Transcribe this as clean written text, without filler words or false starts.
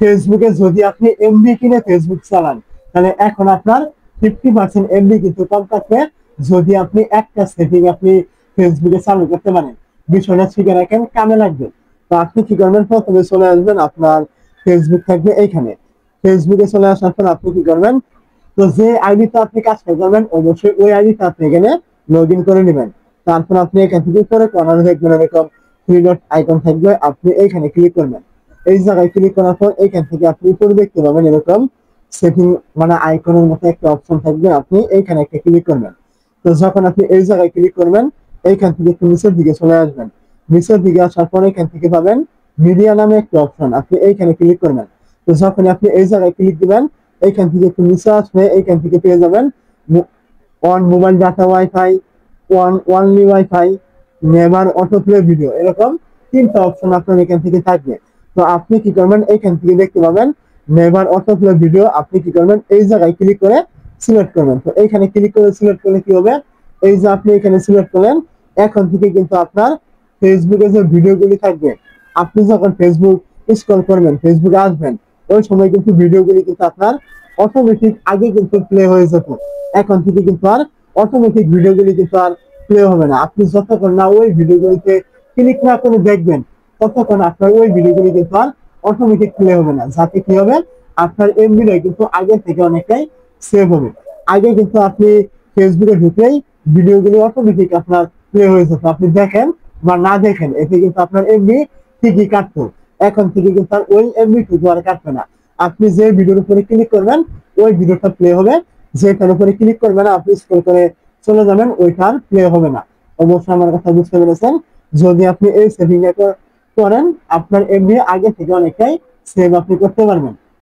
ফেসবুকে যদি আপনি এমবি কিনে ফেসবুক চালান, তাহলে এখন আপনার 50% এমবি কিন্তু কম থাকবে যদি আপনি একটা সেটিং আপনি ফেসবুকে চালু করতে পারেন। বিষয়টা শিখে রাখেন, কামে লাগবে। তো আপনি কি করবেন, প্রথমে চলে আসবেন, আপনার ফেসবুক থাকবে এইখানে। ফেসবুকে চলে আসার পর আপনি কি করবেন, তো যে আইডিতে আপনি কাজটা করবেন অবশ্যই ওই আইডিতে আপনি এখানে লগ ইন করে নেবেন। তারপর আপনি এখান থেকে করে কর্নারে দেখবেন এরকম থ্রি ডট আইকন থাকবে, আপনি এইখানে ক্লিক করবেন। এই জায়গায় ক্লিক করার পর এইখান থেকে আপনি উপরে দেখতে পাবেন এরকম সেটিং মানে আইকনের মতো একটা অপশন থাকবে, আপনি এইখানে একটা ক্লিক করবেন। তো যখন আপনি এই জায়গায় ক্লিক করবেন, এইখান থেকে একটু নিচের দিকে চলে আসবেন। নিচের দিকে আসার পর এখান থেকে পাবেন মিডিয়া নামে একটা অপশন, আপনি এইখানে ক্লিক করবেন। তো যখন আপনি এই জায়গায় ক্লিক দিবেন, এইখান থেকে একটু নিচে আসবে, এইখান থেকে পেয়ে যাবেন on mobile data wifi, one only wifi, never auto play video, এরকম তিনটা অপশন আপনার এখান থেকে থাকবে। তো আপনি কি করবেন, এইখান থেকে দেখতে পাবেন নেভার অটো প্লে ভিডিও, আপনি কি করবেন এই জায়গায় ক্লিক করে সিলেক্ট করবেন। তো এইখানে ক্লিক করে সিলেক্ট করলে কি হবে, এই যে আপনি এখানে সিলেক্ট করলেন, এখন থেকে কিন্তু আপনার ফেসবুকে যে ভিডিওগুলি থাকবে, আপনি যখন ফেসবুক স্ক্রল করবেন, ফেসবুকে আসবেন, ওই সময় কিন্তু ভিডিওগুলি কিন্তু আপনার অটোমেটিক আগে কিন্তু প্লে হয়ে যেত। এখন থেকে কিন্তু আর অটোমেটিক ভিডিওগুলি কিন্তু আর প্লে হবে না। আপনি যতক্ষণ না ওই ভিডিওগুলিতে ক্লিক না করে দেখবেন, ততক্ষণ আপনার ওই ভিডিওগুলি কিন্তু আর অটোমেটিক প্লে হবে না। যাতে কি হবে, আপনার এমবিটা কিন্তু আগে থেকে অনেকটাই সেভ হবে। আগে কিন্তু আপনি ফেসবুকে ঢুকলেই ভিডিওগুলি অটোমেটিক আপনার প্লে হয়ে যেত, আপনি দেখেন বা না দেখেন, এতে কিন্তু আপনার এমবি ঠিকই কাটতো। এখন থেকে কিন্তু আর ওই এমবি টুকু আর কাটবে না। আপনি যে ভিডিওর উপরে ক্লিক করবেন ওই ভিডিওটা প্লে হবে, যেটার উপরে ক্লিক করবেন আপনি স্ক্রল করে চলে যাবেন, ওইটার প্লে হবে না। অবশ্যই আমার কথা বুঝতে পেরেছেন। যদি আপনি এই সেটিং করেন, আপনার এমবি আগে থেকে অনেকটাই সেভ আপনি করতে পারবেন।